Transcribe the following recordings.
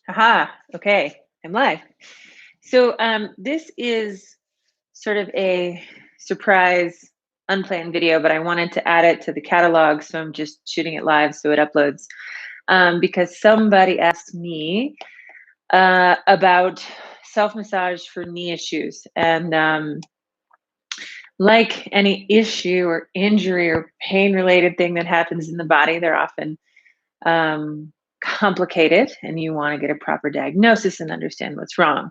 Haha, okay, I'm live. So this is sort of a surprise, unplanned video, but I wanted to add it to the catalog, so I'm just shooting it live so it uploads. Because somebody asked me about self-massage for knee issues, and like any issue or injury or pain-related thing that happens in the body, they're often complicated, and you want to get a proper diagnosis and understand what's wrong.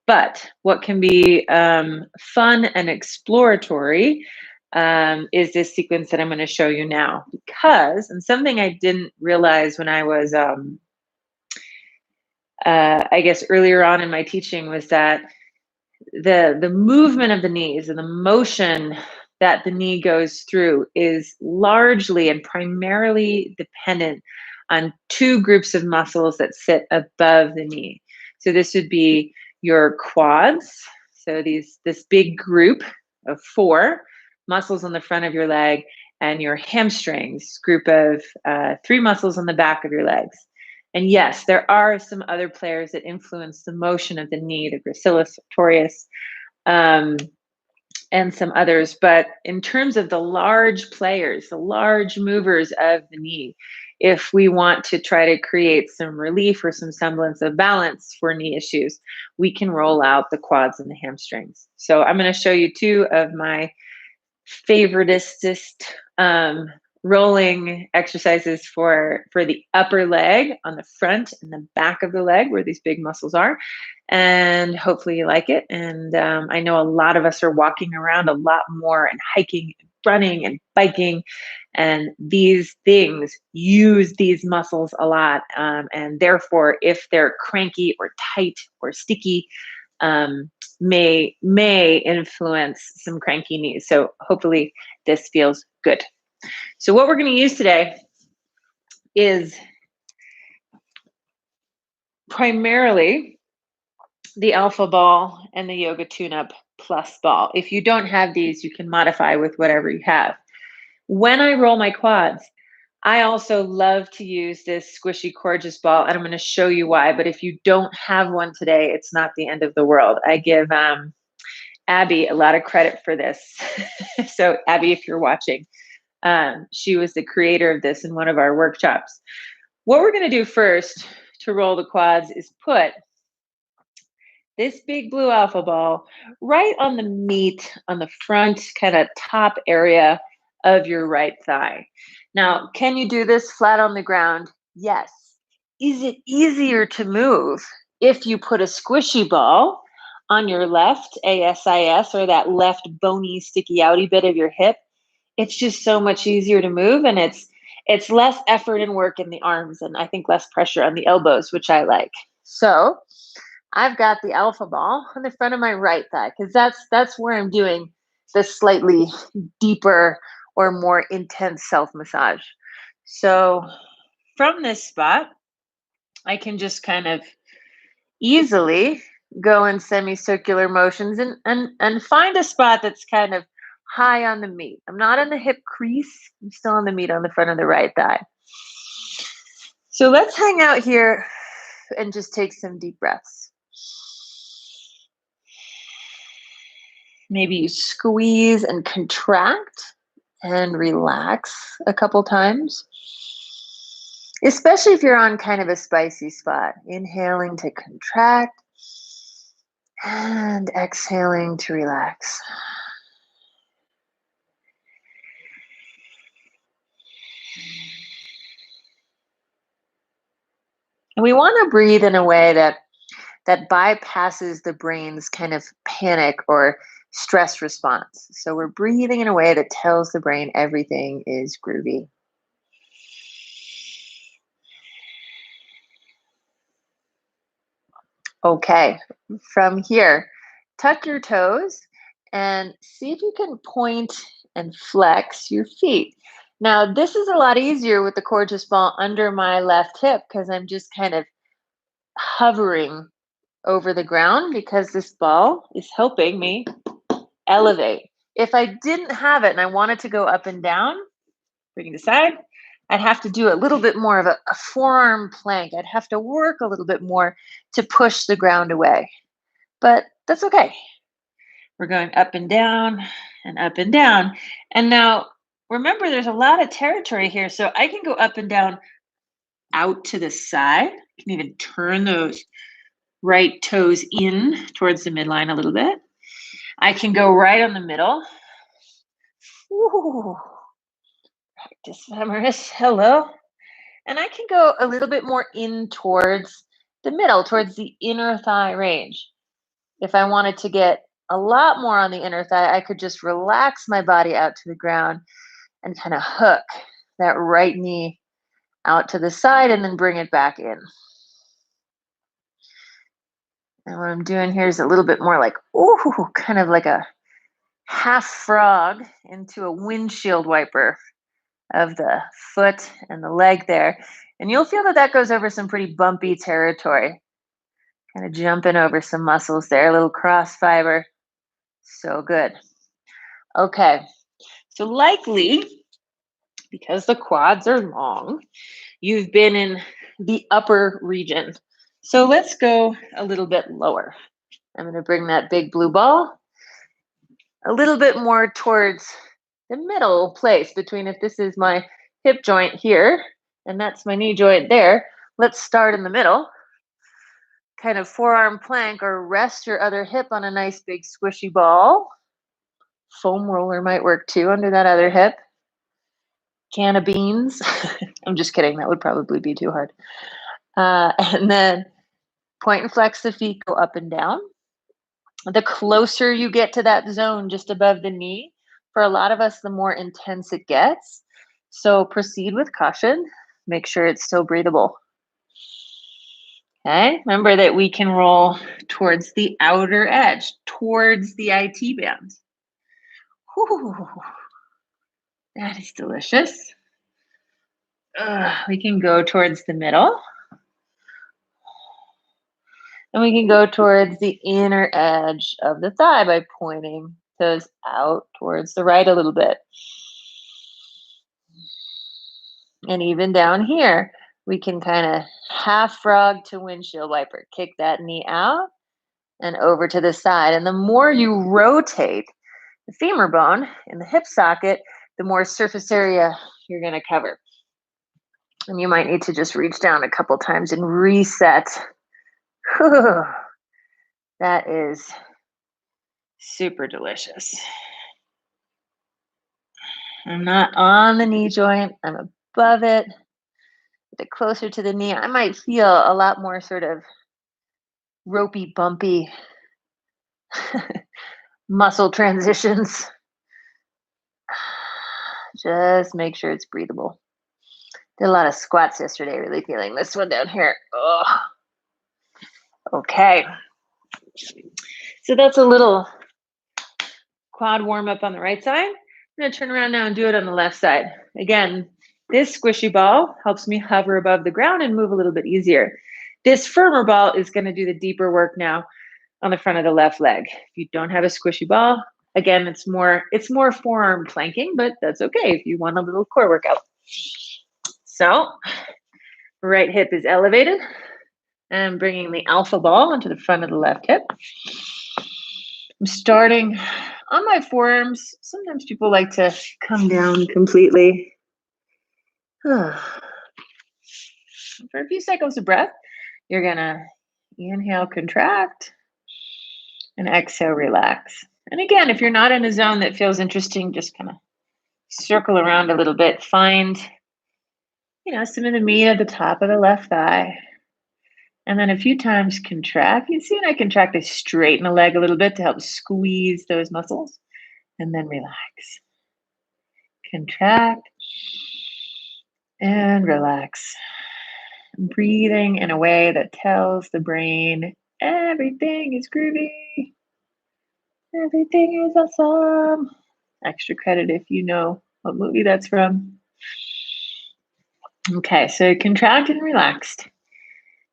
But what can be fun and exploratory is this sequence that I'm going to show you now. And something I didn't realize when I was, I guess, earlier on in my teaching was that the movement of the knees and the motion that the knee goes through is largely and primarily dependent on two groups of muscles that sit above the knee. So this would be your quads. So this big group of four muscles on the front of your leg, and your hamstrings, group of three muscles on the back of your legs. And yes, there are some other players that influence the motion of the knee, the gracilis, sartorius, and some others. But in terms of the large players, the large movers of the knee, if we want to try to create some relief or some semblance of balance for knee issues, we can roll out the quads and the hamstrings. So I'm going to show you two of my favoritist rolling exercises for the upper leg on the front and the back of the leg where these big muscles are. And hopefully you like it. And I know a lot of us are walking around a lot more and hiking and running and biking. And these things use these muscles a lot. And therefore, if they're cranky or tight or sticky, may influence some cranky knees. So hopefully this feels good. So what we're going to use today is primarily the Alpha Ball and the Yoga Tune-Up Plus Ball. If you don't have these, you can modify with whatever you have. When I roll my quads, I also love to use this squishy Coregeous ball, and I'm going to show you why. But if you don't have one today, it's not the end of the world. I give Abby a lot of credit for this. So Abby, if you're watching, she was the creator of this in one of our workshops. What we're going to do first to roll the quads is put this big blue Alpha Ball right on the meat, on the front kind of top area of your right thigh. Now, can you do this flat on the ground? Yes. Is it easier to move if you put a squishy ball on your left ASIS, or that left bony sticky outy bit of your hip? It's just so much easier to move, and it's less effort and work in the arms, and I think less pressure on the elbows, which I like. So I've got the Alpha Ball on the front of my right thigh, because that's where I'm doing the slightly deeper or more intense self-massage. So from this spot, I can just kind of easily go in semicircular motions and find a spot that's kind of high on the meat. I'm not in the hip crease. I'm still on the meat on the front of the right thigh. So let's hang out here and just take some deep breaths. Maybe you squeeze and contract and relax a couple times, especially if you're on kind of a spicy spot. Inhaling to contract and exhaling to relax. And we want to breathe in a way that bypasses the brain's kind of panic or stress response. So we're breathing in a way that tells the brain everything is groovy. Okay, from here, tuck your toes and see if you can point and flex your feet. Now, this is a lot easier with the Coregeous ball under my left hip, because I'm just kind of hovering over the ground, because this ball is helping me elevate. If I didn't have it and I wanted to go up and down, bring it aside, I'd have to do a little bit more of a forearm plank. I'd have to work a little bit more to push the ground away. But that's okay. We're going up and down and up and down. And now remember, there's a lot of territory here. So I can go up and down out to the side. I can even turn those right toes in towards the midline a little bit. I can go right on the middle. Ooh, practice femoris. Hello. And I can go a little bit more in towards the middle, towards the inner thigh range. If I wanted to get a lot more on the inner thigh, I could just relax my body out to the ground and kind of hook that right knee out to the side and then bring it back in. And what I'm doing here is a little bit more like, ooh, kind of like a half frog into a windshield wiper of the foot and the leg there. And you'll feel that that goes over some pretty bumpy territory. Kind of jumping over some muscles there, a little cross fiber. So good. Okay. So likely, because the quads are long, you've been in the upper region. So let's go a little bit lower. I'm going to bring that big blue ball a little bit more towards the middle place between, if this is my hip joint here and that's my knee joint there, let's start in the middle. Kind of forearm plank or rest your other hip on a nice big squishy ball. Foam roller might work too under that other hip. Can of beans. I'm just kidding. That would probably be too hard. And then point and flex the feet, go up and down. The closer you get to that zone just above the knee, for a lot of us, the more intense it gets. So proceed with caution. Make sure it's still breathable. Okay, remember that we can roll towards the outer edge, towards the IT band. Whew, that is delicious. We can go towards the middle. And we can go towards the inner edge of the thigh by pointing toes out towards the right a little bit. And even down here, we can kind of half frog to windshield wiper. Kick that knee out and over to the side. And the more you rotate the femur bone in the hip socket, the more surface area you're going to cover. And you might need to just reach down a couple times and reset. Whew. That is super delicious. I'm not on the knee joint. I'm above it. A bit closer to the knee. I might feel a lot more sort of ropey, bumpy muscle transitions. Just make sure it's breathable. Did a lot of squats yesterday, really feeling this one down here. Oh. Okay. So that's a little quad warm up on the right side. I'm going to turn around now and do it on the left side. Again, this squishy ball helps me hover above the ground and move a little bit easier. This firmer ball is going to do the deeper work now on the front of the left leg. If you don't have a squishy ball, again, it's more forearm planking, but that's okay if you want a little core workout. So, right hip is elevated. And I'm bringing the alpha ball into the front of the left hip. I'm starting on my forearms. Sometimes people like to come down completely. For a few cycles of breath, you're going to inhale, contract, and exhale, relax. And again, if you're not in a zone that feels interesting, just kind of circle around a little bit. Find, some of the meat at the top of the left thigh. And then a few times contract. You see when I contract, I straighten the leg a little bit to help squeeze those muscles. And then relax. Contract and relax. Breathing in a way that tells the brain everything is groovy. Everything is awesome. Extra credit if you know what movie that's from. Okay, so contracted and relaxed.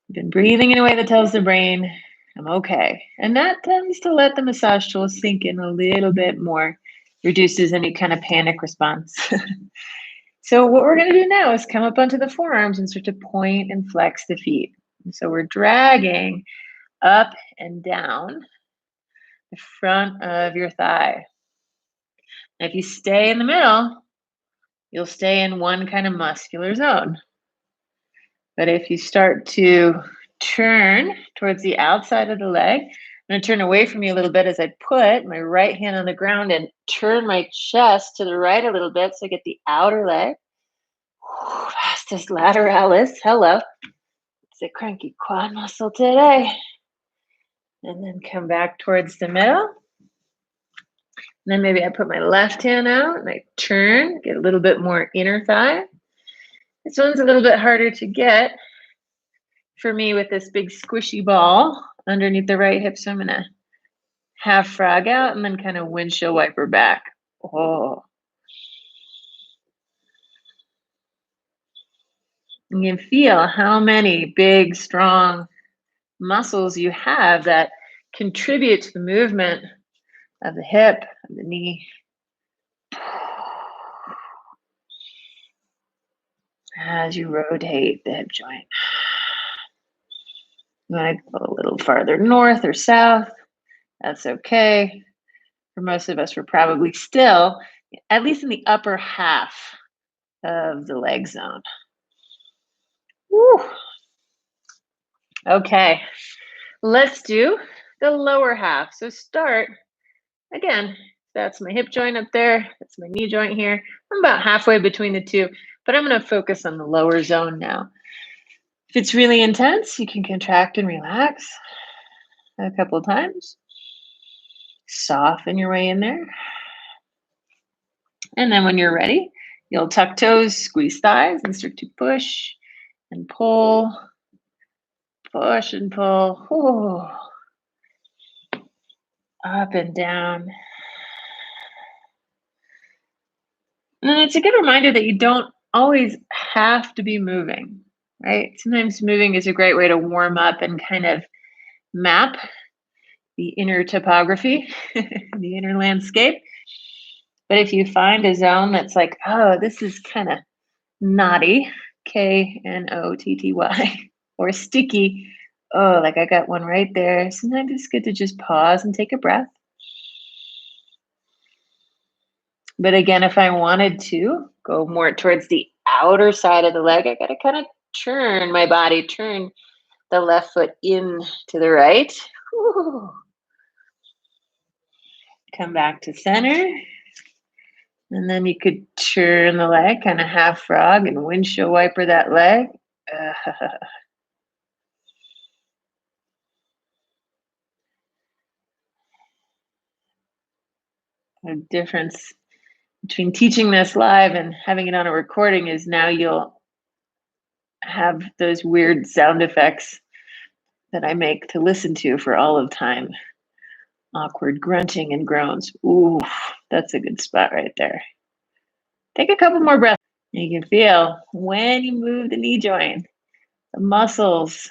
You've been breathing in a way that tells the brain, I'm okay. And that tends to let the massage tool sink in a little bit more, reduces any kind of panic response. So what we're going to do now is come up onto the forearms and start to point and flex the feet. And so we're dragging up and down the front of your thigh. And if you stay in the middle, you'll stay in one kind of muscular zone. But if you start to turn towards the outside of the leg, I'm going to turn away from you a little bit as I put my right hand on the ground and turn my chest to the right a little bit so I get the outer leg. Vastus lateralis. Hello. It's a cranky quad muscle today. And then come back towards the middle. And then maybe I put my left hand out and I turn, get a little bit more inner thigh. This one's a little bit harder to get for me with this big squishy ball underneath the right hip. So I'm going to half frog out and then kind of windshield wiper back. Oh. You can feel how many big, strong muscles you have that contribute to the movement of the hip, of the knee. As you rotate the hip joint. You want to go a little farther north or south. That's okay. For most of us, we're probably still at least in the upper half of the leg zone. Woo. Okay, let's do the lower half. So start, again, that's my hip joint up there. That's my knee joint here. I'm about halfway between the two, but I'm going to focus on the lower zone now. If it's really intense, you can contract and relax a couple of times. Soften your way in there. And then when you're ready, you'll tuck toes, squeeze thighs, and start to push and pull. Push and pull. Ooh. Up and down. And it's a good reminder that you don't always have to be moving, right? Sometimes moving is a great way to warm up and kind of map the inner topography, the inner landscape. But if you find a zone that's like, oh, this is kind of knotty, Knotty, or sticky, oh, like I got one right there. Sometimes it's good to just pause and take a breath. But again, if I wanted to go more towards the outer side of the leg, I got to kind of turn my body, turn the left foot in to the right. Whew. Come back to center. And then you could turn the leg, kind of half frog and windshield wiper that leg. The difference between teaching this live and having it on a recording is now you'll have those weird sound effects that I make to listen to for all of time. Awkward grunting and groans. Ooh, that's a good spot right there. Take a couple more breaths. You can feel when you move the knee joint, the muscles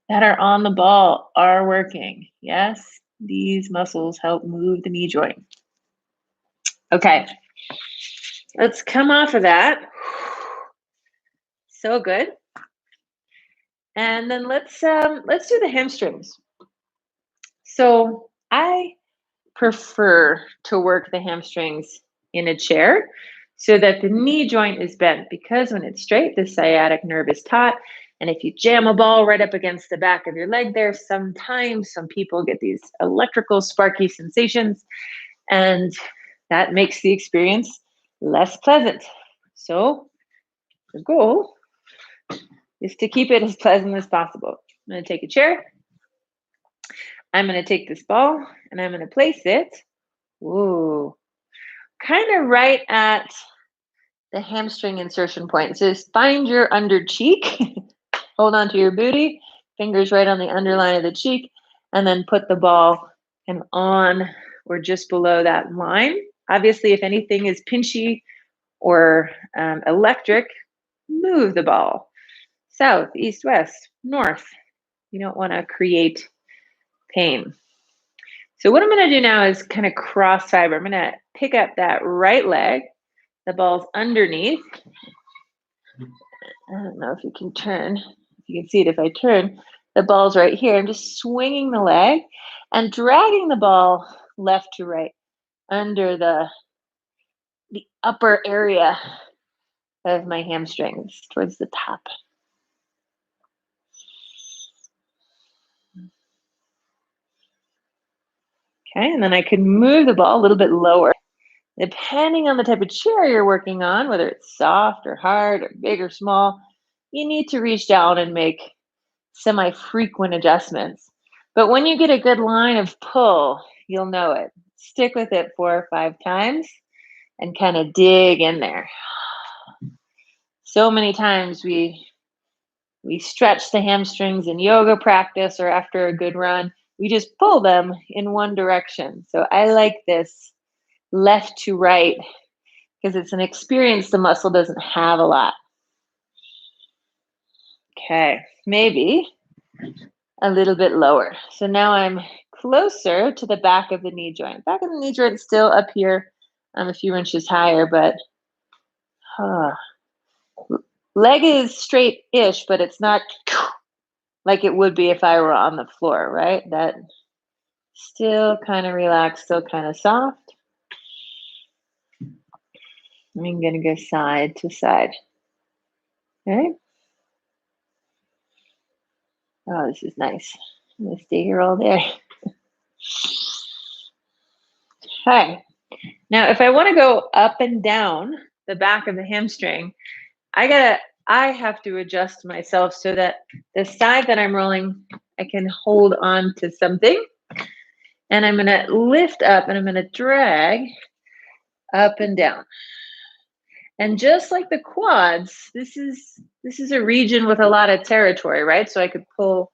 that are on the ball are working. Yes, these muscles help move the knee joint. Okay, let's come off of that. So good. And then let's do the hamstrings. So I prefer to work the hamstrings in a chair so that the knee joint is bent, because when it's straight, the sciatic nerve is taut. And if you jam a ball right up against the back of your leg there, sometimes some people get these electrical sparky sensations, and that makes the experience less pleasant. So the goal is to keep it as pleasant as possible. I'm going to take a chair. I'm going to take this ball and I'm going to place it, ooh, kind of right at the hamstring insertion point. So just find your under cheek, hold on to your booty, fingers right on the underline of the cheek, and then put the ball kind of on or just below that line. Obviously, if anything is pinchy or electric, move the ball south, east, west, north. You don't want to create pain. So what I'm going to do now is kind of cross fiber. I'm going to pick up that right leg The ball's underneath. I don't know if you can turn. You can see it if I turn. The ball's right here. I'm just swinging the leg and dragging the ball left to right under the upper area of my hamstrings towards the top. Okay, and then I can move the ball a little bit lower. Depending on the type of chair you're working on, whether it's soft or hard or big or small, you need to reach down and make semi-frequent adjustments. But when you get a good line of pull, you'll know it. Stick with it 4 or 5 times and kind of dig in there. So many times we stretch the hamstrings in yoga practice or after a good run. We just pull them in one direction. So I like this left to right because it's an experience the muscle doesn't have a lot. Okay, maybe a little bit lower. So now I'm closer to the back of the knee joint. Back of the knee joint still up here. I'm a few inches higher, but leg is straight-ish, but it's not like it would be if I were on the floor, right? That still kind of relaxed, still kind of soft. I'm going to go side to side. Okay. Oh, this is nice. I'm going to stay here all day. Okay. Now, if I want to go up and down the back of the hamstring, I have to adjust myself so that the side that I'm rolling, I can hold on to something. And I'm going to lift up and I'm going to drag up and down. And just like the quads, this is a region with a lot of territory, right? So I could pull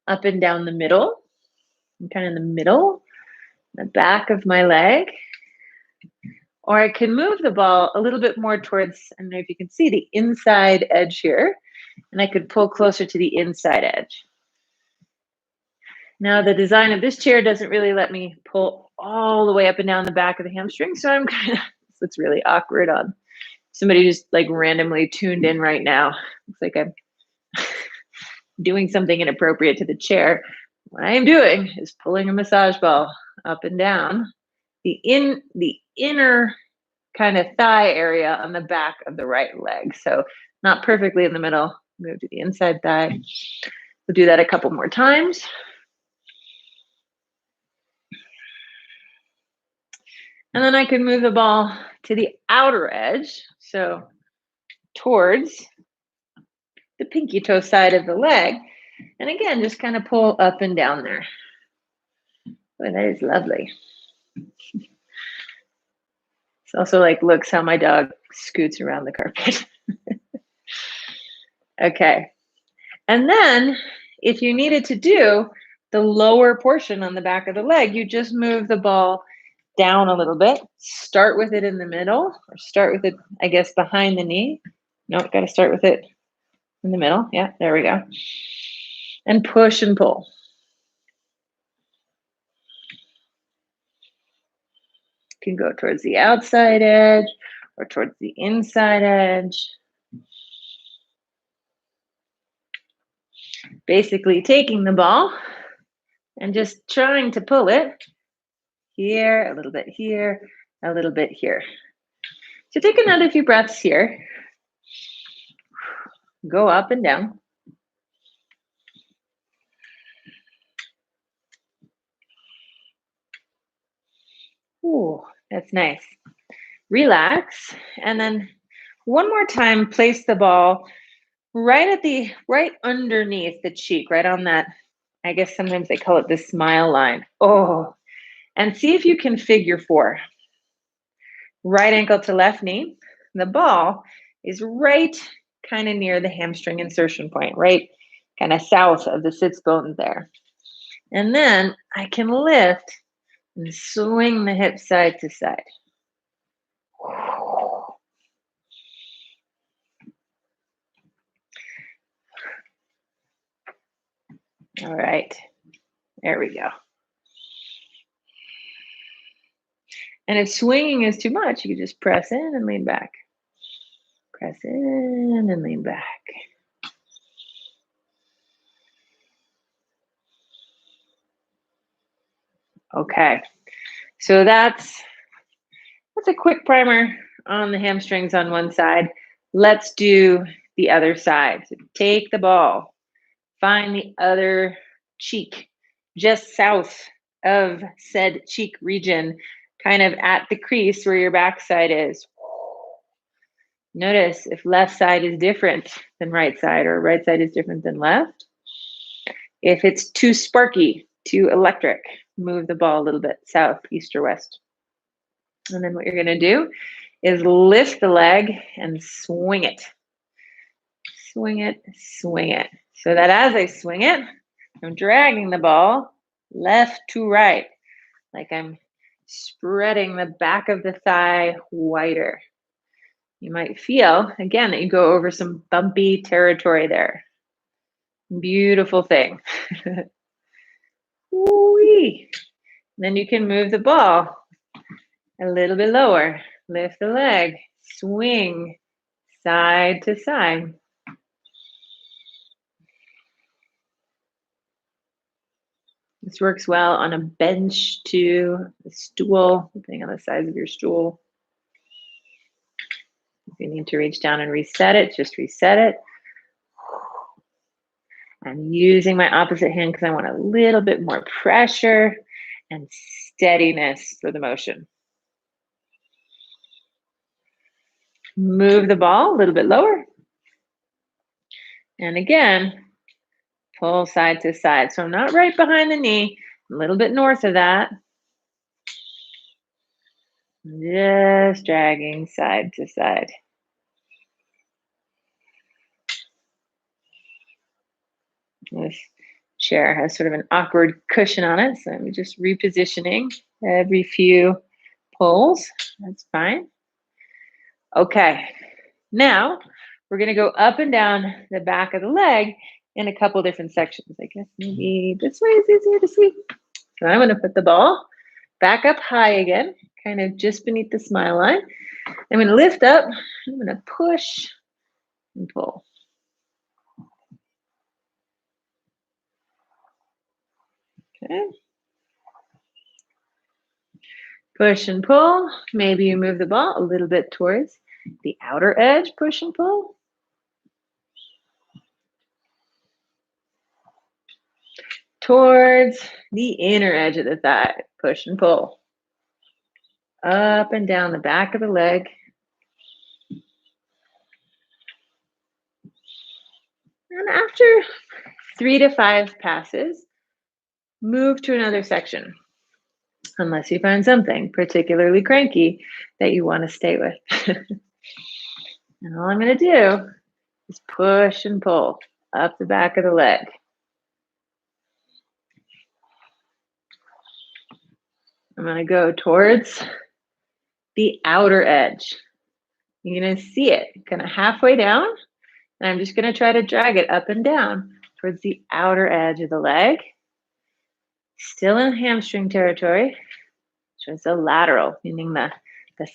up and down the middle. I'm kind of in the middle, the back of my leg. Or I can move the ball a little bit more towards, I don't know if you can see the inside edge here, and I could pull closer to the inside edge. Now the design of this chair doesn't really let me pull all the way up and down the back of the hamstring, so I'm kind of, this looks really awkward on somebody just like randomly tuned in right now. Looks like I'm doing something inappropriate to the chair. What I am doing is pulling a massage ball up and down the inner kind of thigh area on the back of the right leg. So not perfectly in the middle. Move to the inside thigh. We'll do that a couple more times. And then I can move the ball to the outer edge. So towards the pinky toe side of the leg. And again, just kind of pull up and down there. Boy, that is lovely. It's also like looks how my dog scoots around the carpet. Okay. And then if you needed to do the lower portion on the back of the leg, you just move the ball down a little bit. Start with it in the middle, or start with it, I guess, behind the knee. Nope, got to start with it in the middle. Yeah, there we go. And push and pull. You can go towards the outside edge or towards the inside edge. Basically taking the ball and just trying to pull it here, a little bit here, a little bit here. So take another few breaths here. Go up and down. Ooh, that's nice. Relax. And then one more time, place the ball right underneath the cheek, right on that, I guess sometimes they call it the smile line. Oh, and see if you can figure 4. Right ankle to left knee. The ball is right kind of near the hamstring insertion point, right kind of south of the sits bone there. And then I can lift and swing the hip side to side. All right, there we go. And if swinging is too much, you can just press in and lean back. Press in and lean back. Okay, so that's a quick primer on the hamstrings on one side. Let's do the other side. So take the ball, find the other cheek, just south of said cheek region, kind of at the crease where your backside is. Notice if left side is different than right side or right side is different than left. If it's too sparky, too electric, move the ball a little bit south, east, or west. And then what you're going to do is lift the leg and swing it. Swing it, swing it. So that as I swing it, I'm dragging the ball left to right, like I'm spreading the back of the thigh wider. You might feel, again, that you go over some bumpy territory there. Beautiful thing. Woo-wee. Then you can move the ball a little bit lower. Lift the leg, swing side to side. This works well on a bench too, a stool, depending on the size of your stool. If you need to reach down and reset it, just reset it. I'm using my opposite hand because I want a little bit more pressure and steadiness for the motion. Move the ball a little bit lower. And again, pull side to side. So I'm not right behind the knee, a little bit north of that. Just dragging side to side. This chair has sort of an awkward cushion on it, so I'm just repositioning every few pulls. That's fine. Okay, now we're going to go up and down the back of the leg in a couple different sections. I guess maybe this way is easier to see. So I'm going to put the ball back up high again, kind of just beneath the smile line. I'm going to lift up. I'm going to push and pull. Okay. Push and pull. Maybe you move the ball a little bit towards the outer edge. Push and pull. Towards the inner edge of the thigh. Push and pull. Up and down the back of the leg. And after 3 to 5 passes, move to another section. Unless you find something particularly cranky that you want to stay with. And all I'm going to do is push and pull up the back of the leg. I'm going to go towards the outer edge. You're going to see it kind of halfway down, and I'm just going to try to drag it up and down towards the outer edge of the leg. Still in hamstring territory, which is the lateral, meaning the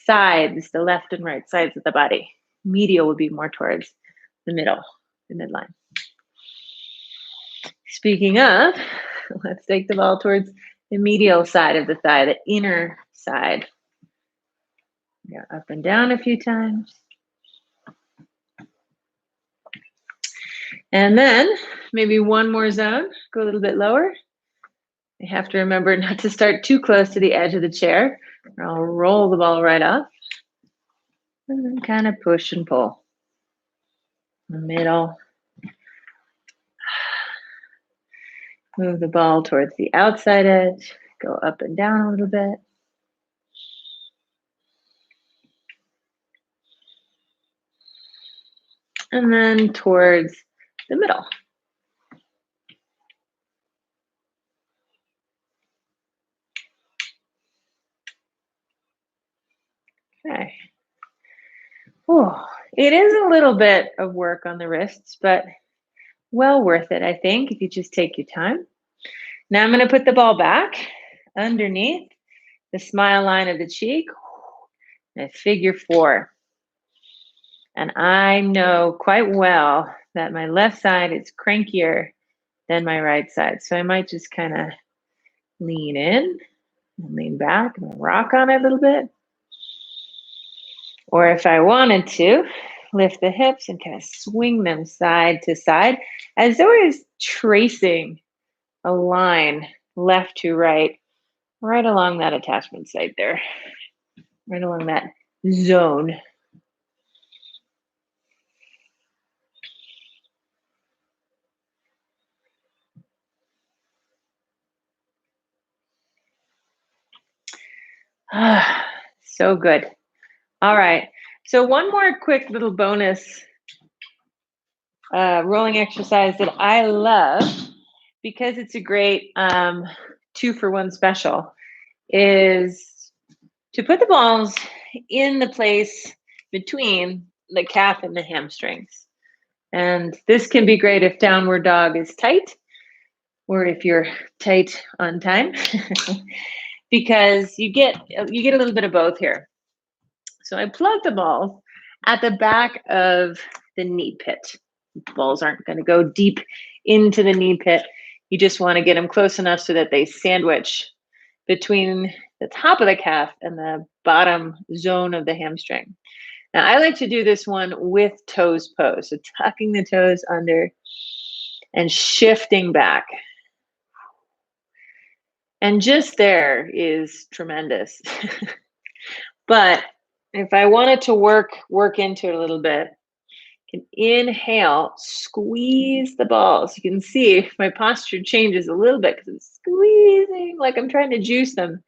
sides, the left and right sides of the body. Medial would be more towards the middle, the midline. Speaking of, let's take the ball towards the medial side of the thigh, the inner side. Go up and down a few times. And then maybe one more zone, go a little bit lower. You have to remember not to start too close to the edge of the chair, or I'll roll the ball right off. And then kind of push and pull. The middle. Move the ball towards the outside edge. Go up and down a little bit. And then towards the middle. Okay. Oh, it is a little bit of work on the wrists, but well worth it, I think, if you just take your time. Now I'm going to put the ball back underneath the smile line of the cheek, and figure 4. And I know quite well that my left side is crankier than my right side. So I might just kind of lean in and lean back and rock on it a little bit. Or if I wanted to, lift the hips and kind of swing them side to side as though I was tracing a line left to right, right along that attachment site there, right along that zone. Ah, so good. All right. So one more quick little bonus rolling exercise that I love because it's a great 2-for-1 special is to put the balls in the place between the calf and the hamstrings. And this can be great if downward dog is tight or if you're tight on time because you get a little bit of both here. So I plug the balls at the back of the knee pit. The balls aren't going to go deep into the knee pit. You just want to get them close enough so that they sandwich between the top of the calf and the bottom zone of the hamstring. Now, I like to do this one with toes pose. So tucking the toes under and shifting back. And just there is tremendous. But if I wanted to work into it a little bit, I can inhale, squeeze the balls. You can see my posture changes a little bit because I'm squeezing like I'm trying to juice them.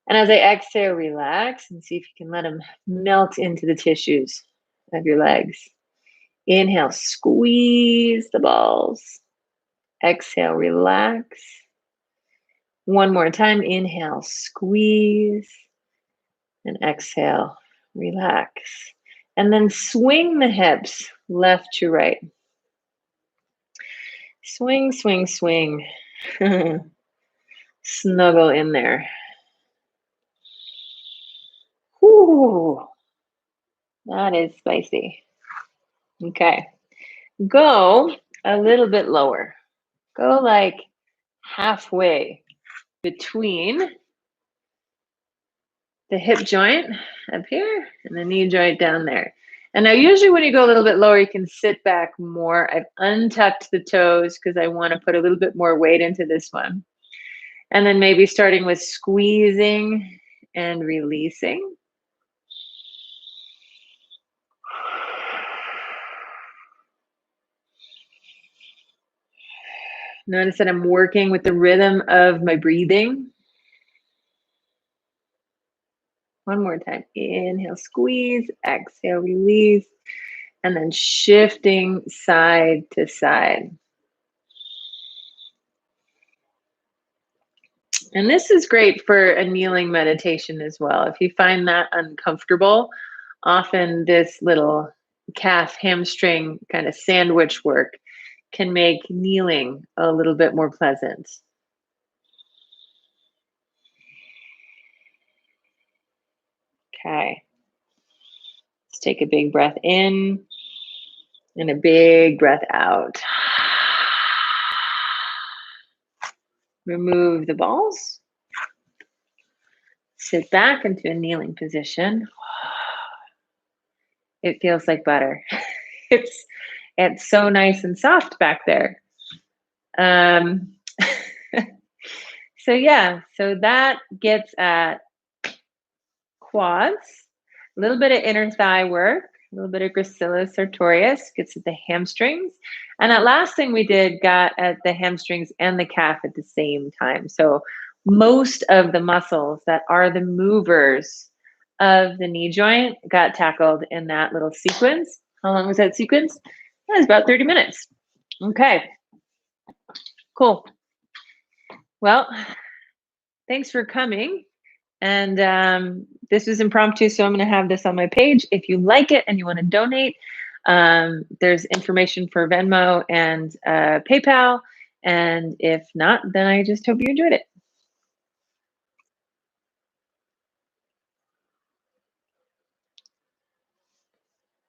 And as I exhale, relax and see if you can let them melt into the tissues of your legs. Inhale, squeeze the balls. Exhale, relax. One more time. Inhale, squeeze. And exhale, relax. And then swing the hips left to right. Swing, swing, swing. Snuggle in there. Whew. That is spicy. Okay. Go a little bit lower. Go like halfway between the hip joint up here and the knee joint down there. And now usually when you go a little bit lower, you can sit back more. I've untucked the toes because I want to put a little bit more weight into this one. And then maybe starting with squeezing and releasing. Notice that I'm working with the rhythm of my breathing. One more time. Inhale, squeeze, exhale, release, and then shifting side to side. And this is great for a kneeling meditation as well. If you find that uncomfortable, often this little calf hamstring kind of sandwich work can make kneeling a little bit more pleasant. Okay. Let's take a big breath in and a big breath out. Remove the balls. Sit back into a kneeling position. It feels like butter. It's so nice and soft back there. So yeah, so that gets at quads, a little bit of inner thigh work, a little bit of gracilis sartorius, gets at the hamstrings. And that last thing we did got at the hamstrings and the calf at the same time. So most of the muscles that are the movers of the knee joint got tackled in that little sequence. How long was that sequence? That was about 30 minutes. Okay, cool. Well, thanks for coming. And this was impromptu, so I'm going to have this on my page. If you like it and you want to donate, there's information for Venmo and PayPal. And if not, then I just hope you enjoyed it.